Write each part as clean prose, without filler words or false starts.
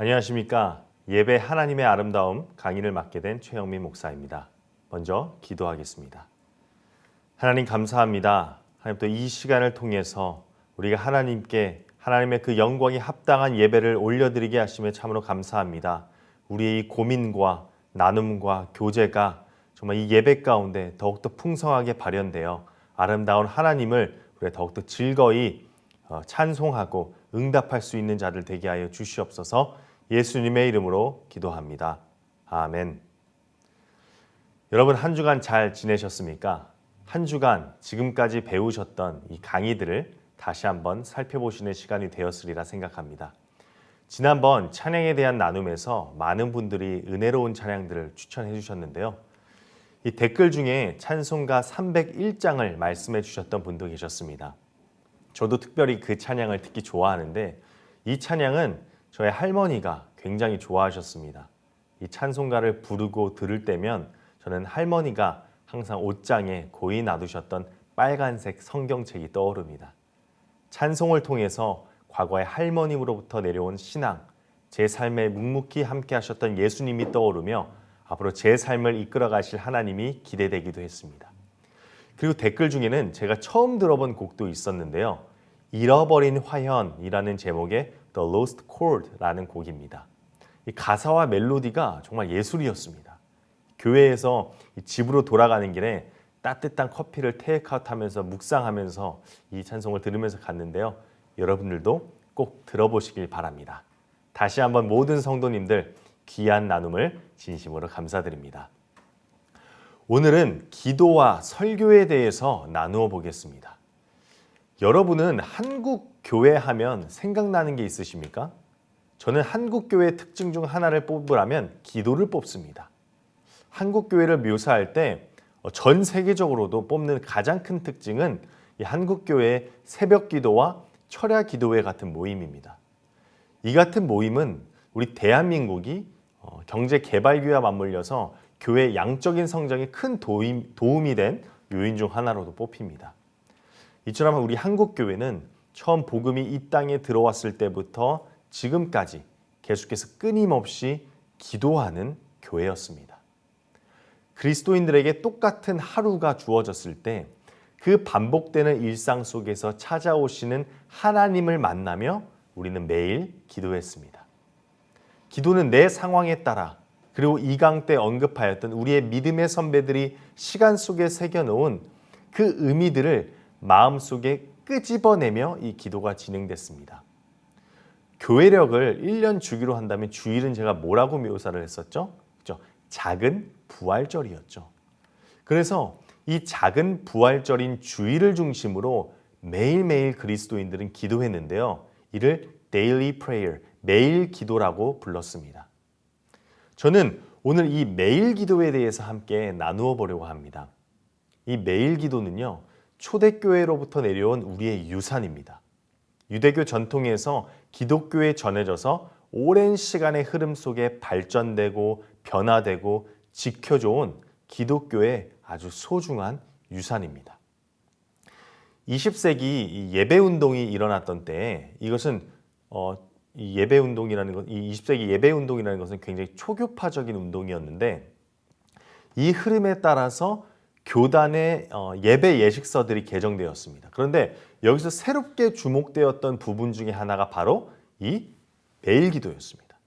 안녕하십니까. 예배 하나님의 아름다움 강의를 맡게 된 최영민 목사입니다. 먼저 기도하겠습니다. 하나님 감사합니다. 하나님 또 이 시간을 통해서 우리가 하나님의 그 영광이 합당한 예배를 올려드리게 하심에 참으로 감사합니다. 우리의 이 고민과 나눔과 교제가 정말 이 예배 가운데 더욱더 풍성하게 발현되어 아름다운 하나님을 우리가 더욱더 즐거이 찬송하고 응답할 수 있는 자들 되게 하여 주시옵소서. 예수님의 이름으로 기도합니다. 아멘. 여러분 한 주간 잘 지내셨습니까? 한 주간 지금까지 배우셨던 이 강의들을 다시 한번 살펴보시는 시간이 되었으리라 생각합니다. 지난번 찬양에 대한 나눔에서 많은 분들이 은혜로운 찬양들을 추천해 주셨는데요. 이 댓글 중에 찬송가 301장을 말씀해 주셨던 분도 계셨습니다. 저도 특별히 그 찬양을 듣기 좋아하는데 이 찬양은 저의 할머니가 굉장히 좋아하셨습니다. 이 찬송가를 부르고 들을 때면 저는 할머니가 항상 옷장에 고이 놔두셨던 빨간색 성경책이 떠오릅니다. 찬송을 통해서 과거의 할머님으로부터 내려온 신앙, 제 삶에 묵묵히 함께 하셨던 예수님이 떠오르며 앞으로 제 삶을 이끌어 가실 하나님이 기대되기도 했습니다. 그리고 댓글 중에는 제가 처음 들어본 곡도 있었는데요. 잃어버린 화현이라는 제목의 The Lost Chord라는 곡입니다. 이 가사와 멜로디가 정말 예술이었습니다. 교회에서 집으로 돌아가는 길에 따뜻한 커피를 테이크아웃하면서 묵상하면서 이 찬송을 들으면서 갔는데요. 여러분들도 꼭 들어보시길 바랍니다. 다시 한번 모든 성도님들 귀한 나눔을 진심으로 감사드립니다. 오늘은 기도와 설교에 대해서 나누어 보겠습니다. 여러분은 한국 교회 하면 생각나는 게 있으십니까? 저는 한국 교회의 특징 중 하나를 뽑으라면 기도를 뽑습니다. 한국 교회를 묘사할 때 전 세계적으로도 뽑는 가장 큰 특징은 이 한국 교회의 새벽 기도와 철야 기도회 같은 모임입니다. 이 같은 모임은 우리 대한민국이 경제 개발 교회와 맞물려서 교회 양적인 성장에 큰 도움이 된 요인 중 하나로도 뽑힙니다. 이처럼 우리 한국 교회는 처음 복음이 이 땅에 들어왔을 때부터 지금까지 계속해서 끊임없이 기도하는 교회였습니다. 그리스도인들에게 똑같은 하루가 주어졌을 때 그 반복되는 일상 속에서 찾아오시는 하나님을 만나며 우리는 매일 기도했습니다. 기도는 내 상황에 따라 그리고 이 강 때 언급하였던 우리의 믿음의 선배들이 시간 속에 새겨놓은 그 의미들을 마음속에 끄집어내며 이 기도가 진행됐습니다. 교회력을 1년 주기로 한다면 주일은 제가 뭐라고 묘사를 했었죠? 그렇죠? 작은 부활절이었죠. 그래서 이 작은 부활절인 주일을 중심으로 매일매일 그리스도인들은 기도했는데요. 이를 daily prayer, 매일 기도라고 불렀습니다. 저는 오늘 이 매일 기도에 대해서 함께 나누어 보려고 합니다. 이 매일 기도는요, 초대교회로부터 내려온 우리의 유산입니다. 유대교 전통에서 기독교에 전해져서 오랜 시간의 흐름 속에 발전되고 변화되고 지켜져온 기독교의 아주 소중한 유산입니다. 20세기 예배운동이 일어났던 때에 이것은 이 20세기 예배운동이라는 것은 굉장히 초교파적인 운동이었는데 이 흐름에 따라서 교단의 예배 예식서들이 개정되었습니다. 그런데 여기서 새롭게 주목되었던 부분 중에 하나가 바로 이 매일 기도였습니다.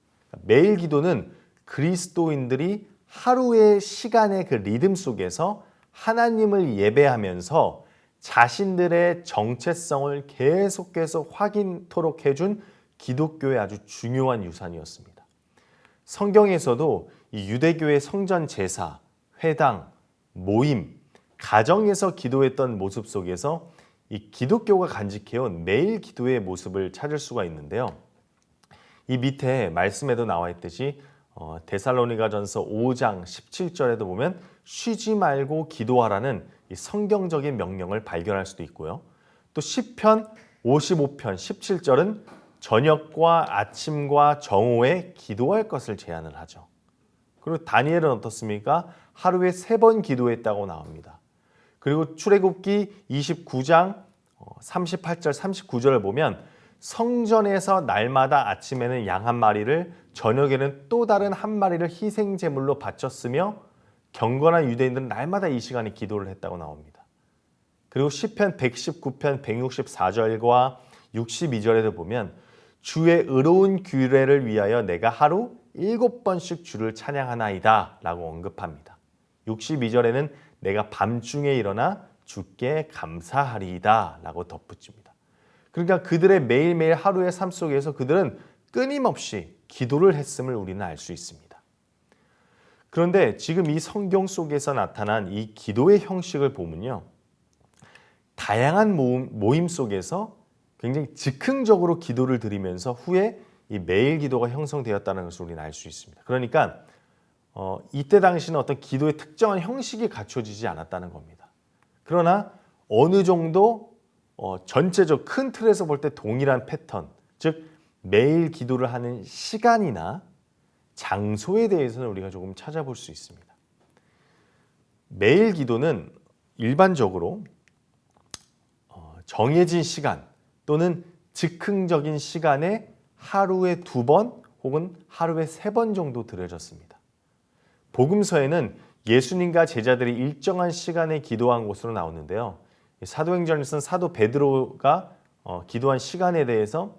매일 기도는 그리스도인들이 하루의 시간의 그 리듬 속에서 하나님을 예배하면서 자신들의 정체성을 계속해서 확인토록 해준 기독교의 아주 중요한 유산이었습니다. 성경에서도 이 유대교의 성전 제사, 회당, 모임, 가정에서 기도했던 모습 속에서 이 기독교가 간직해온 매일 기도의 모습을 찾을 수가 있는데요. 이 밑에 말씀에도 나와 있듯이 데살로니가전서 5장 17절에도 보면 쉬지 말고 기도하라는 이 성경적인 명령을 발견할 수도 있고요. 또 시편 55편 17절은 저녁과 아침과 정오에 기도할 것을 제안을 하죠. 그리고 다니엘은 어떻습니까? 하루에 3번 기도했다고 나옵니다. 그리고 출애굽기 29장 38절 39절을 보면 성전에서 날마다 아침에는 양 한 마리를, 저녁에는 또 다른 한 마리를 희생 제물로 바쳤으며 경건한 유대인들은 날마다 이 시간에 기도를 했다고 나옵니다. 그리고 시편 119편 164절과 62절에도 보면 주의 의로운 규례를 위하여 내가 하루 7번씩 주를 찬양하나이다 라고 언급합니다. 62절에는 내가 밤중에 일어나 주께 감사하리이다 라고 덧붙입니다. 그러니까 그들의 매일매일 하루의 삶 속에서 그들은 끊임없이 기도를 했음을 우리는 알 수 있습니다. 그런데 지금 이 성경 속에서 나타난 이 기도의 형식을 보면요, 다양한 모임 속에서 굉장히 즉흥적으로 기도를 드리면서 후에 이 매일 기도가 형성되었다는 것을 우리는 알 수 있습니다. 그러니까 이때 당시는 어떤 기도의 특정한 형식이 갖춰지지 않았다는 겁니다. 그러나 어느 정도 전체적 큰 틀에서 볼 때 동일한 패턴, 즉 매일 기도를 하는 시간이나 장소에 대해서는 우리가 조금 찾아볼 수 있습니다. 매일 기도는 일반적으로 정해진 시간 또는 즉흥적인 시간에 하루에 2번 혹은 하루에 3번 정도 드려졌습니다. 복음서에는 예수님과 제자들이 일정한 시간에 기도한 곳으로 나오는데요. 사도행전에서는 사도 베드로가 기도한 시간에 대해서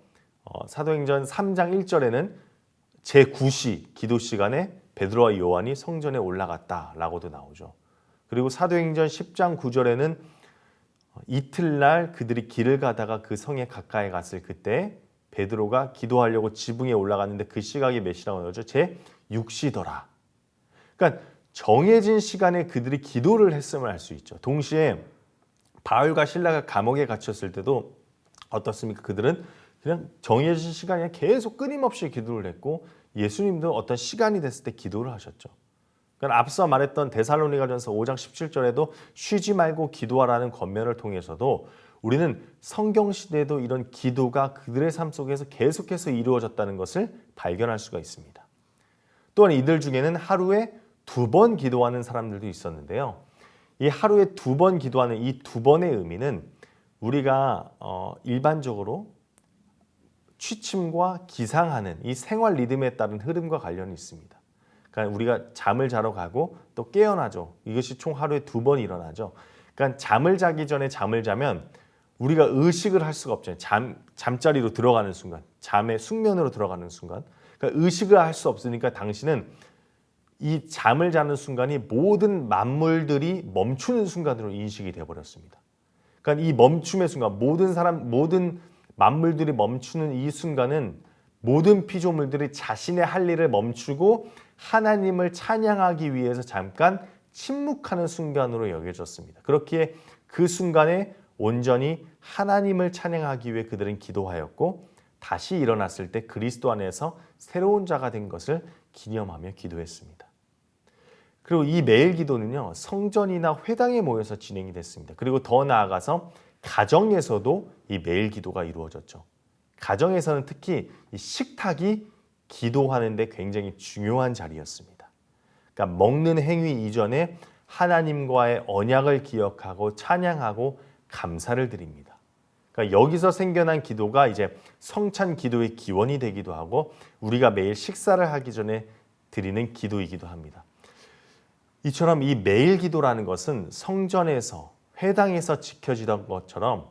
사도행전 3장 1절에는 제9시 기도 시간에 베드로와 요한이 성전에 올라갔다라고도 나오죠. 그리고 사도행전 10장 9절에는 이틀날 그들이 길을 가다가 그 성에 가까이 갔을 그때 베드로가 기도하려고 지붕에 올라갔는데 그 시각이 몇 시라고 나오죠? 제6시더라. 그러니까 정해진 시간에 그들이 기도를 했음을 알 수 있죠. 동시에 바울과 실라가 감옥에 갇혔을 때도 어떻습니까? 그들은 그냥 정해진 시간에 계속 끊임없이 기도를 했고 예수님도 어떤 시간이 됐을 때 기도를 하셨죠. 그러니까 앞서 말했던 데살로니가전서 5장 17절에도 쉬지 말고 기도하라는 권면을 통해서도 우리는 성경 시대에도 이런 기도가 그들의 삶 속에서 계속해서 이루어졌다는 것을 발견할 수가 있습니다. 또한 이들 중에는 하루에 2번 기도하는 사람들도 있었는데요. 이 하루에 2번 기도하는 이 2번의 의미는 우리가 일반적으로 취침과 기상하는 이 생활 리듬에 따른 흐름과 관련이 있습니다. 그러니까 우리가 잠을 자러 가고 또 깨어나죠. 이것이 총 하루에 2번 일어나죠. 그러니까 잠을 자기 전에 잠을 자면 우리가 의식을 할 수가 없잖아요. 잠자리로 들어가는 순간, 잠의 숙면으로 들어가는 순간. 그러니까 의식을 할 수 없으니까 당신은 이 잠을 자는 순간이 모든 만물들이 멈추는 순간으로 인식이 되어버렸습니다. 그러니까 이 멈춤의 순간, 모든 만물들이 멈추는 이 순간은 모든 피조물들이 자신의 할 일을 멈추고 하나님을 찬양하기 위해서 잠깐 침묵하는 순간으로 여겨졌습니다. 그렇기에 그 순간에 온전히 하나님을 찬양하기 위해 그들은 기도하였고 다시 일어났을 때 그리스도 안에서 새로운 자가 된 것을 기념하며 기도했습니다. 그리고 이 매일 기도는요, 성전이나 회당에 모여서 진행이 됐습니다. 그리고 더 나아가서 가정에서도 이 매일 기도가 이루어졌죠. 가정에서는 특히 이 식탁이 기도하는데 굉장히 중요한 자리였습니다. 그러니까 먹는 행위 이전에 하나님과의 언약을 기억하고 찬양하고 감사를 드립니다. 그러니까 여기서 생겨난 기도가 이제 성찬 기도의 기원이 되기도 하고 우리가 매일 식사를 하기 전에 드리는 기도이기도 합니다. 이처럼 이 매일 기도라는 것은 성전에서 회당에서 지켜지던 것처럼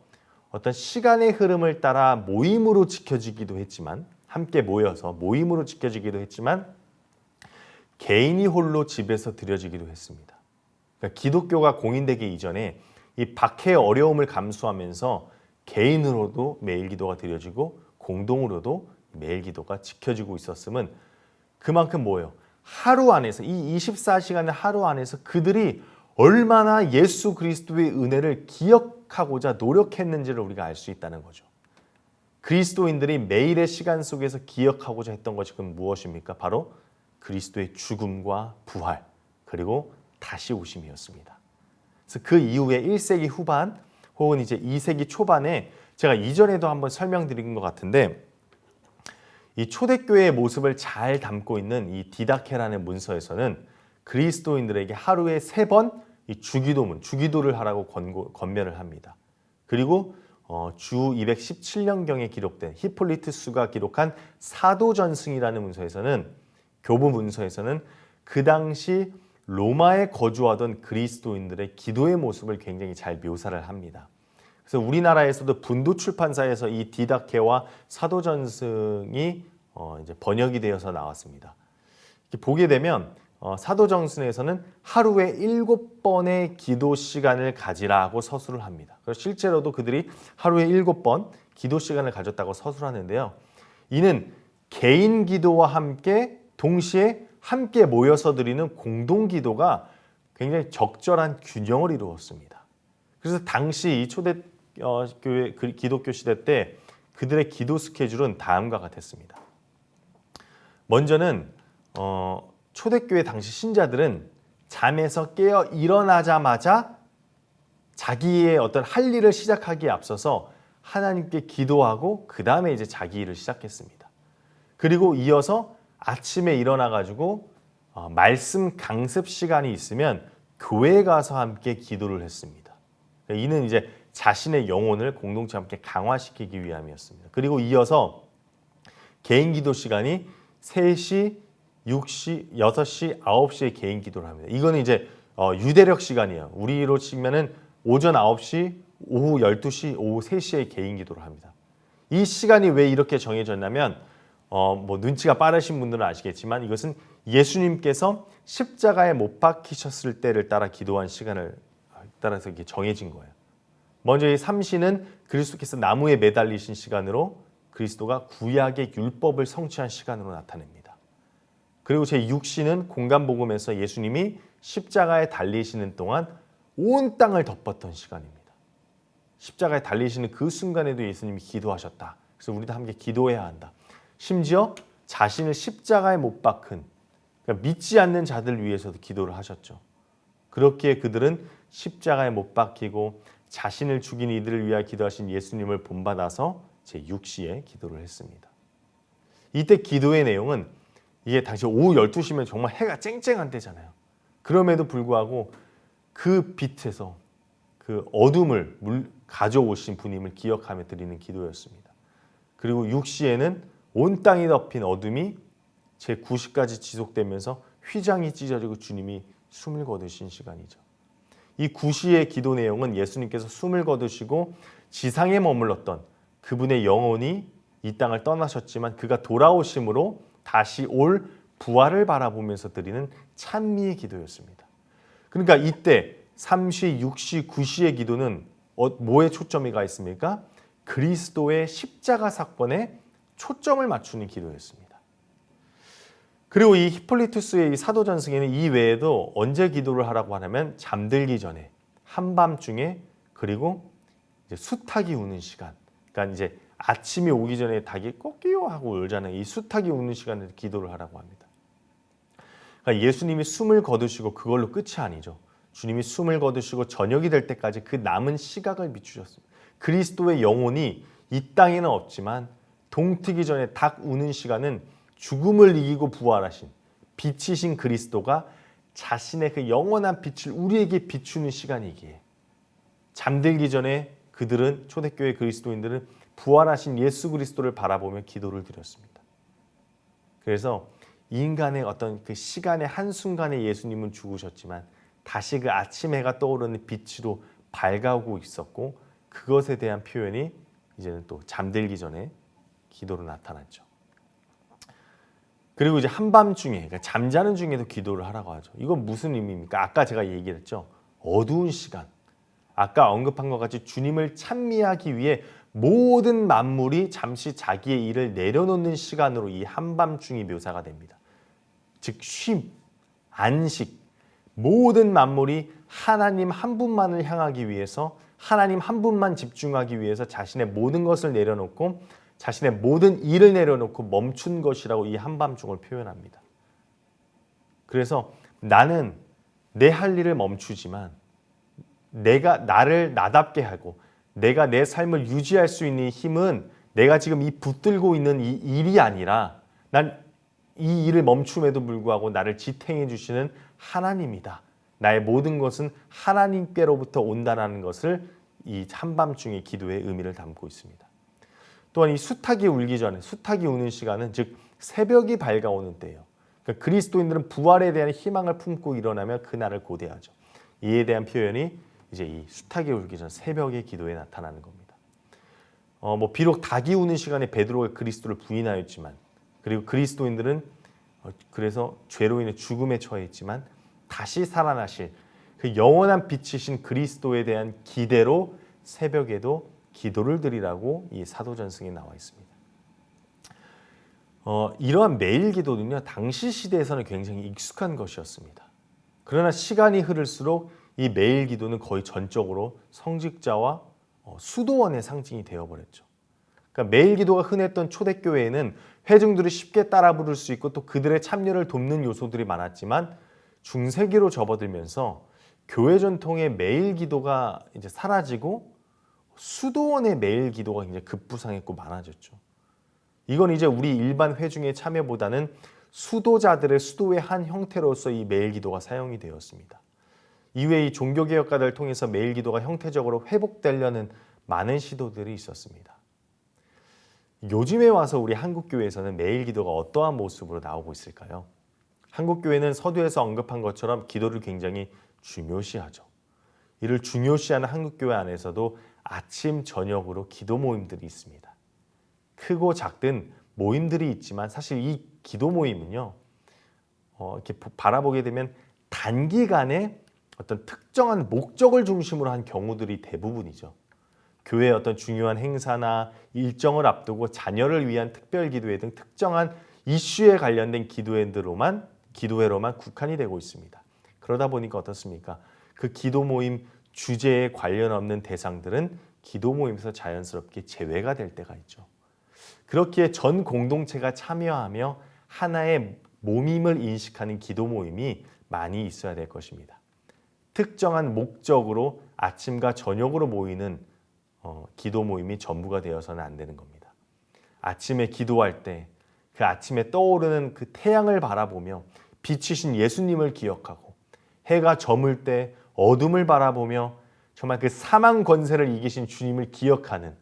어떤 시간의 흐름을 따라 모임으로 지켜지기도 했지만 함께 모여서 모임으로 지켜지기도 했지만 개인이 홀로 집에서 드려지기도 했습니다. 그러니까 기독교가 공인되기 이전에 이 박해의 어려움을 감수하면서 개인으로도 매일 기도가 드려지고 공동으로도 매일 기도가 지켜지고 있었음은 그만큼 뭐예요? 하루 안에서 이 24시간의 하루 안에서 그들이 얼마나 예수 그리스도의 은혜를 기억하고자 노력했는지를 우리가 알 수 있다는 거죠. 그리스도인들이 매일의 시간 속에서 기억하고자 했던 것이 그럼 무엇입니까? 바로 그리스도의 죽음과 부활 그리고 다시 오심이었습니다. 그래서 그 이후에 1세기 후반 혹은 이제 2세기 초반에 제가 이전에도 한번 설명드린 것 같은데 이 초대교회의 모습을 잘 담고 있는 이 디다케라는 문서에서는 그리스도인들에게 하루에 3번 이 주기도를 하라고 권면을 합니다. 그리고 주 217년경에 기록된 히폴리투스가 기록한 사도전승이라는 문서에서는 교부 문서에서는 그 당시 로마에 거주하던 그리스도인들의 기도의 모습을 굉장히 잘 묘사를 합니다. 그래서 우리나라에서도 분도 출판사에서 이 디다케와 사도전승이 이제 번역이 되어서 나왔습니다. 이렇게 보게 되면 사도전승에서는 하루에 7번의 기도 시간을 가지라고 서술을 합니다. 그래서 실제로도 그들이 하루에 7번 기도 시간을 가졌다고 서술하는데요. 이는 개인 기도와 함께 동시에 함께 모여서 드리는 공동 기도가 굉장히 적절한 균형을 이루었습니다. 그래서 당시 이 초대 교회 기독교 시대 때 그들의 기도 스케줄은 다음과 같았습니다. 먼저는 초대교회 당시 신자들은 잠에서 깨어 일어나자마자 자기의 어떤 할 일을 시작하기에 앞서서 하나님께 기도하고 그 다음에 이제 자기 일을 시작했습니다. 그리고 이어서 아침에 일어나 가지고 말씀 강습 시간이 있으면 교회에 가서 함께 기도를 했습니다. 이는 이제 자신의 영혼을 공동체와 함께 강화시키기 위함이었습니다. 그리고 이어서 개인 기도 시간이 3시, 6시, 6시, 9시에 개인 기도를 합니다. 이거는 이제 유대력 시간이에요. 우리로 치면은 오전 9시, 오후 12시, 오후 3시에 개인 기도를 합니다. 이 시간이 왜 이렇게 정해졌냐면 뭐 눈치가 빠르신 분들은 아시겠지만 이것은 예수님께서 십자가에 못 박히셨을 때를 따라 기도한 시간을 따라서 이게 정해진 거예요. 먼저 이 3시는 그리스도께서 나무에 매달리신 시간으로 그리스도가 구약의 율법을 성취한 시간으로 나타냅니다. 그리고 제 6시는 공간복음에서 예수님이 십자가에 달리시는 동안 온 땅을 덮었던 시간입니다. 십자가에 달리시는 그 순간에도 예수님이 기도하셨다. 그래서 우리도 함께 기도해야 한다. 심지어 자신을 십자가에 못 박힌 그러니까 믿지 않는 자들 위해서도 기도를 하셨죠. 그렇기에 그들은 십자가에 못 박히고 자신을 죽인 이들을 위하여 기도하신 예수님을 본받아서 제6시에 기도를 했습니다. 이때 기도의 내용은 이게 당시 오후 12시면 정말 해가 쨍쨍한 때잖아요. 그럼에도 불구하고 그 빛에서 그 어둠을 가져오신 분임을 기억하며 드리는 기도였습니다. 그리고 6시에는 온 땅이 덮인 어둠이 제9시까지 지속되면서 휘장이 찢어지고 주님이 숨을 거두신 시간이죠. 이 9시의 기도 내용은 예수님께서 숨을 거두시고 지상에 머물렀던 그분의 영혼이 이 땅을 떠나셨지만 그가 돌아오심으로 다시 올 부활을 바라보면서 드리는 찬미의 기도였습니다. 그러니까 이때 3시, 6시, 9시의 기도는 뭐에 초점이 가 있습니까? 그리스도의 십자가 사건에 초점을 맞추는 기도였습니다. 그리고 이 히폴리투스의 이 사도전승에는 이 외에도 언제 기도를 하라고 하냐면 잠들기 전에, 한밤중에, 그리고 이제 수탉이 우는 시간. 그러니까 이제 아침이 오기 전에 닭이 꼬끼요 하고 울잖아요. 이 수탉이 우는 시간에 기도를 하라고 합니다. 그러니까 예수님이 숨을 거두시고 그걸로 끝이 아니죠. 주님이 숨을 거두시고 저녁이 될 때까지 그 남은 시각을 비추셨습니다. 그리스도의 영혼이 이 땅에는 없지만 동트기 전에 닭 우는 시간은 죽음을 이기고 부활하신 빛이신 그리스도가 자신의 그 영원한 빛을 우리에게 비추는 시간이기에 잠들기 전에 그들은 초대교회 그리스도인들은 부활하신 예수 그리스도를 바라보며 기도를 드렸습니다. 그래서 인간의 어떤 그 시간의 한순간에 예수님은 죽으셨지만 다시 그 아침 해가 떠오르는 빛으로 밝아오고 있었고 그것에 대한 표현이 이제는 또 잠들기 전에 기도로 나타났죠. 그리고 이제 한밤중에 그러니까 잠자는 중에도 기도를 하라고 하죠. 이건 무슨 의미입니까? 아까 제가 얘기했죠. 어두운 시간. 아까 언급한 것 같이 주님을 찬미하기 위해 모든 만물이 잠시 자기의 일을 내려놓는 시간으로 이 한밤중이 묘사가 됩니다. 즉 쉼, 안식, 모든 만물이 하나님 한 분만을 향하기 위해서 하나님 한 분만 집중하기 위해서 자신의 모든 것을 내려놓고 자신의 모든 일을 내려놓고 멈춘 것이라고 이 한밤중을 표현합니다. 그래서 나는 내 할 일을 멈추지만 내가 나를 나답게 하고 내가 내 삶을 유지할 수 있는 힘은 내가 지금 이 붙들고 있는 이 일이 아니라 난 이 일을 멈춤에도 불구하고 나를 지탱해 주시는 하나님이다. 나의 모든 것은 하나님께로부터 온다는 것을 이 한밤중의 기도의 의미를 담고 있습니다. 또한 이 수탉이 울기 전에 수탉이 우는 시간은 즉 새벽이 밝아오는 때예요. 그러니까 그리스도인들은 부활에 대한 희망을 품고 일어나며 그날을 고대하죠. 이에 대한 표현이 이제 이 수탉이 울기 전 새벽의 기도에 나타나는 겁니다. 비록 닭이 우는 시간에 베드로가 그리스도를 부인하였지만, 그리고 그리스도인들은 그래서 죄로 인해 죽음에 처했지만 다시 살아나실 그 영원한 빛이신 그리스도에 대한 기대로 새벽에도 기도를 드리라고 이 사도전승에 나와 있습니다. 이러한 매일 기도는요, 당시 시대에서는 굉장히 익숙한 것이었습니다. 그러나 시간이 흐를수록 이 매일 기도는 거의 전적으로 성직자와 수도원의 상징이 되어버렸죠. 그러니까 매일 기도가 흔했던 초대교회에는 회중들이 쉽게 따라 부를 수 있고 또 그들의 참여를 돕는 요소들이 많았지만 중세기로 접어들면서 교회 전통의 매일 기도가 이제 사라지고 수도원의 매일 기도가 굉장히 급부상했고 많아졌죠. 이건 이제 우리 일반 회중의 참여보다는 수도자들의 수도의 한 형태로서 이 매일 기도가 사용이 되었습니다. 이외에 이 종교개혁가들을 통해서 매일 기도가 형태적으로 회복되려는 많은 시도들이 있었습니다. 요즘에 와서 우리 한국교회에서는 매일 기도가 어떠한 모습으로 나오고 있을까요? 한국교회는 서두에서 언급한 것처럼 기도를 굉장히 중요시하죠. 이를 중요시하는 한국교회 안에서도 아침, 저녁으로 기도 모임들이 있습니다. 크고 작든 모임들이 있지만 사실 이 기도 모임은요, 이렇게 바라보게 되면 단기간에 어떤 특정한 목적을 중심으로 한 경우들이 대부분이죠. 교회의 어떤 중요한 행사나 일정을 앞두고 자녀를 위한 특별 기도회 등 특정한 이슈에 관련된 기도회로만 국한이 되고 있습니다. 그러다 보니까 어떻습니까? 그 기도 모임 주제에 관련 없는 대상들은 기도 모임에서 자연스럽게 제외가 될 때가 있죠. 그렇기에 전 공동체가 참여하며 하나의 몸임을 인식하는 기도 모임이 많이 있어야 될 것입니다. 특정한 목적으로 아침과 저녁으로 모이는 기도 모임이 전부가 되어서는 안 되는 겁니다. 아침에 기도할 때 그 아침에 떠오르는 그 태양을 바라보며 빛이신 예수님을 기억하고, 해가 저물 때 어둠을 바라보며 정말 그 사망 권세를 이기신 주님을 기억하는,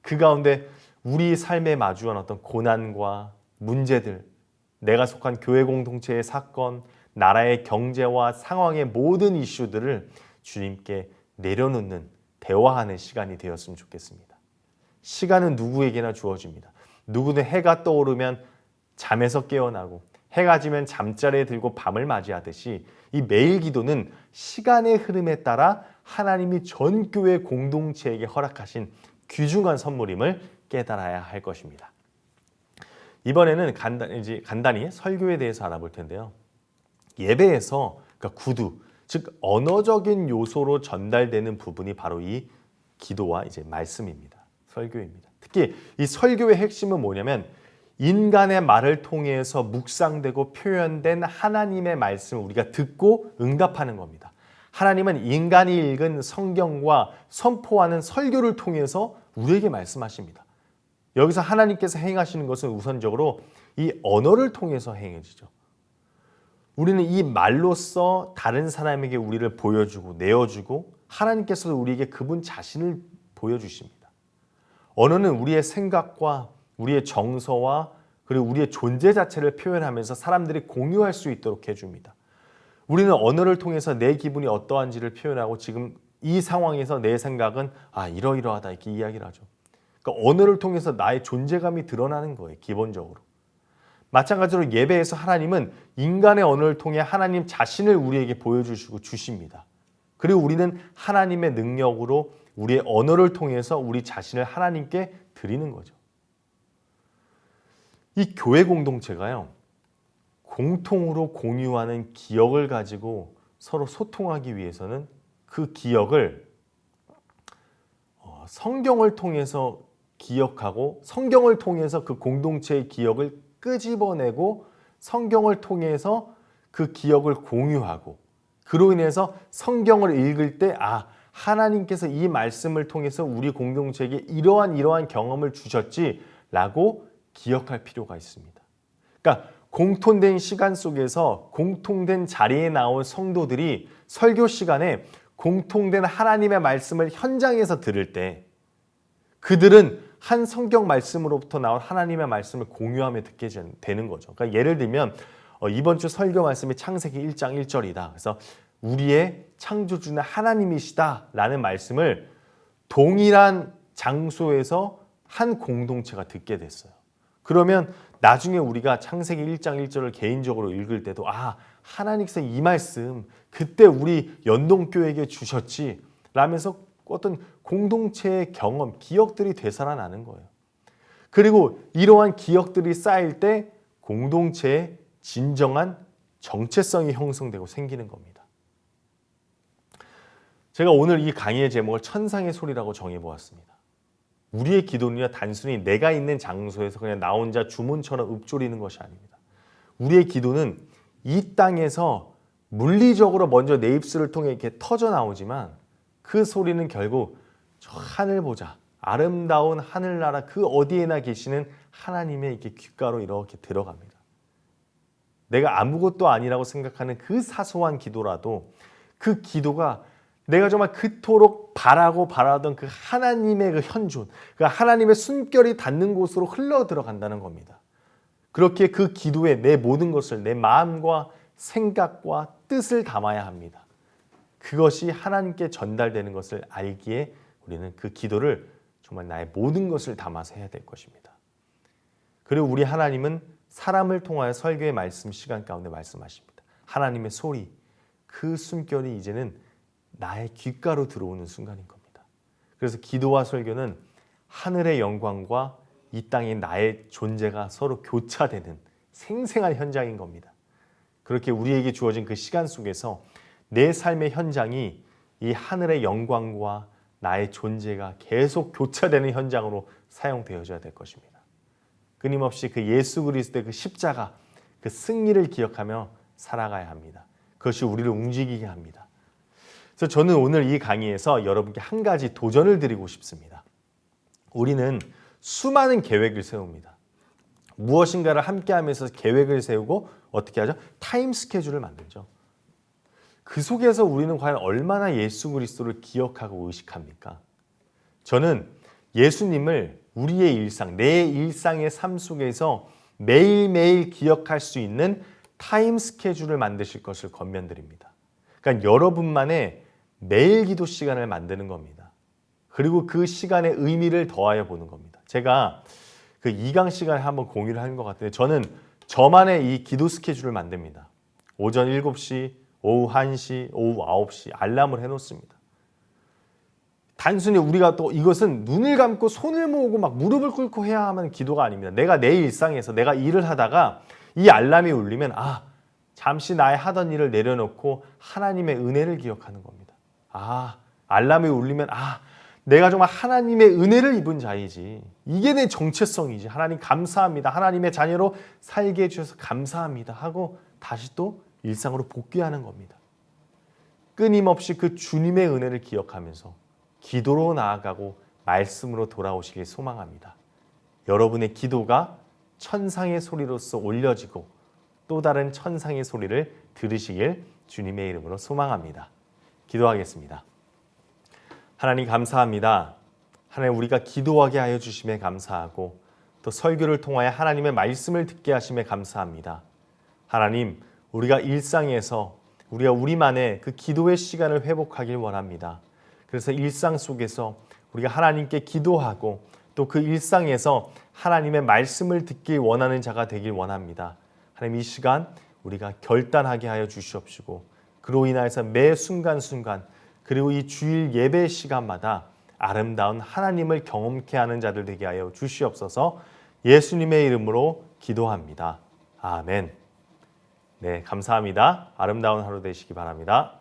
그 가운데 우리 삶에 마주한 어떤 고난과 문제들, 내가 속한 교회 공동체의 사건, 나라의 경제와 상황의 모든 이슈들을 주님께 내려놓는, 대화하는 시간이 되었으면 좋겠습니다. 시간은 누구에게나 주어집니다. 누구든 해가 떠오르면 잠에서 깨어나고 해가 지면 잠자리에 들고 밤을 맞이하듯이 이 매일 기도는 시간의 흐름에 따라 하나님이 전 교회 공동체에게 허락하신 귀중한 선물임을 깨달아야 할 것입니다. 이번에는 간단히 설교에 대해서 알아볼 텐데요. 예배에서 그러니까 구두, 즉 언어적인 요소로 전달되는 부분이 바로 이 기도와 이제 말씀입니다. 설교입니다. 특히 이 설교의 핵심은 뭐냐면 인간의 말을 통해서 묵상되고 표현된 하나님의 말씀을 우리가 듣고 응답하는 겁니다. 하나님은 인간이 읽은 성경과 선포하는 설교를 통해서 우리에게 말씀하십니다. 여기서 하나님께서 행하시는 것은 우선적으로 이 언어를 통해서 행해지죠. 우리는 이 말로써 다른 사람에게 우리를 보여주고 내어주고 하나님께서도 우리에게 그분 자신을 보여주십니다. 언어는 우리의 생각과 우리의 정서와 그리고 우리의 존재 자체를 표현하면서 사람들이 공유할 수 있도록 해줍니다. 우리는 언어를 통해서 내 기분이 어떠한지를 표현하고 지금 이 상황에서 내 생각은 이러이러하다 이렇게 이야기를 하죠. 그러니까 언어를 통해서 나의 존재감이 드러나는 거예요. 기본적으로. 마찬가지로 예배에서 하나님은 인간의 언어를 통해 하나님 자신을 우리에게 보여주시고 주십니다. 그리고 우리는 하나님의 능력으로 우리의 언어를 통해서 우리 자신을 하나님께 드리는 거죠. 이 교회 공동체가요, 공통으로 공유하는 기억을 가지고 서로 소통하기 위해서는 그 기억을 성경을 통해서 기억하고 성경을 통해서 그 공동체의 기억을 끄집어내고 성경을 통해서 그 기억을 공유하고, 그로 인해서 성경을 읽을 때 하나님께서 이 말씀을 통해서 우리 공동체에게 이러한 경험을 주셨지라고 기억할 필요가 있습니다. 그러니까 공통된 시간 속에서 공통된 자리에 나온 성도들이 설교 시간에 공통된 하나님의 말씀을 현장에서 들을 때 그들은 한 성경 말씀으로부터 나온 하나님의 말씀을 공유하며 듣게 되는 거죠. 그러니까 예를 들면 이번 주 설교 말씀이 창세기 1장 1절이다. 그래서 우리의 창조주는 하나님이시다라는 말씀을 동일한 장소에서 한 공동체가 듣게 됐어요. 그러면 나중에 우리가 창세기 1장 1절을 개인적으로 읽을 때도 하나님께서 이 말씀 그때 우리 연동교회에게 주셨지 라면서 어떤 공동체의 경험, 기억들이 되살아나는 거예요. 그리고 이러한 기억들이 쌓일 때 공동체의 진정한 정체성이 형성되고 생기는 겁니다. 제가 오늘 이 강의의 제목을 천상의 소리라고 정해보았습니다. 우리의 기도는요, 단순히 내가 있는 장소에서 그냥 나 혼자 주문처럼 읊조리는 것이 아닙니다. 우리의 기도는 이 땅에서 물리적으로 먼저 내 입술을 통해 이렇게 터져 나오지만 그 소리는 결국 저 하늘 보자, 아름다운 하늘나라 그 어디에나 계시는 하나님의 이렇게 귓가로 이렇게 들어갑니다. 내가 아무것도 아니라고 생각하는 그 사소한 기도라도 그 기도가 내가 정말 그토록 바라던 그 하나님의 그 현존, 그 하나님의 숨결이 닿는 곳으로 흘러 들어간다는 겁니다. 그렇게 그 기도에 내 모든 것을 내 마음과 생각과 뜻을 담아야 합니다. 그것이 하나님께 전달되는 것을 알기에 우리는 그 기도를 정말 나의 모든 것을 담아서 해야 될 것입니다. 그리고 우리 하나님은 사람을 통하여 설교의 말씀 시간 가운데 말씀하십니다. 하나님의 소리, 그 숨결이 이제는 나의 귓가로 들어오는 순간인 겁니다. 그래서 기도와 설교는 하늘의 영광과 이 땅의 나의 존재가 서로 교차되는 생생한 현장인 겁니다. 그렇게 우리에게 주어진 그 시간 속에서 내 삶의 현장이 이 하늘의 영광과 나의 존재가 계속 교차되는 현장으로 사용되어져야 될 것입니다. 끊임없이 그 예수 그리스도의 그 십자가, 그 승리를 기억하며 살아가야 합니다. 그것이 우리를 움직이게 합니다. 그래서 저는 오늘 이 강의에서 여러분께 한 가지 도전을 드리고 싶습니다. 우리는 수많은 계획을 세웁니다. 무엇인가를 함께하면서 계획을 세우고 어떻게 하죠? 타임 스케줄을 만들죠. 그 속에서 우리는 과연 얼마나 예수 그리스도를 기억하고 의식합니까? 저는 예수님을 우리의 일상, 내 일상의 삶 속에서 매일매일 기억할 수 있는 타임 스케줄을 만드실 것을 권면드립니다. 그러니까 여러분만의 매일 기도 시간을 만드는 겁니다. 그리고 그 시간에 의미를 더하여 보는 겁니다. 제가 그 2강 시간에 한번 공유를 한 것 같은데 저는 저만의 이 기도 스케줄을 만듭니다. 오전 7시, 오후 1시, 오후 9시 알람을 해놓습니다. 단순히 우리가 또 이것은 눈을 감고 손을 모으고 막 무릎을 꿇고 해야 하는 기도가 아닙니다. 내가 내 일상에서 내가 일을 하다가 이 알람이 울리면 잠시 나의 하던 일을 내려놓고 하나님의 은혜를 기억하는 겁니다. 알람이 울리면 내가 정말 하나님의 은혜를 입은 자이지. 이게 내 정체성이지. 하나님 감사합니다. 하나님의 자녀로 살게 해주셔서 감사합니다. 하고 다시 또 일상으로 복귀하는 겁니다. 끊임없이 그 주님의 은혜를 기억하면서 기도로 나아가고 말씀으로 돌아오시길 소망합니다. 여러분의 기도가 천상의 소리로서 올려지고 또 다른 천상의 소리를 들으시길 주님의 이름으로 소망합니다. 기도하겠습니다. 하나님 감사합니다. 하나님 우리가 기도하게 하여 주심에 감사하고 또 설교를 통하여 하나님의 말씀을 듣게 하심에 감사합니다. 하나님 우리가 일상에서 우리가 우리만의 그 기도의 시간을 회복하길 원합니다. 그래서 일상 속에서 우리가 하나님께 기도하고 또 그 일상에서 하나님의 말씀을 듣길 원하는 자가 되길 원합니다. 하나님 이 시간 우리가 결단하게 하여 주시옵시고 그로 인하여서 매 순간순간 그리고 이 주일 예배 시간마다 아름다운 하나님을 경험케 하는 자들 되게 하여 주시옵소서. 예수님의 이름으로 기도합니다. 아멘. 네, 감사합니다. 아름다운 하루 되시기 바랍니다.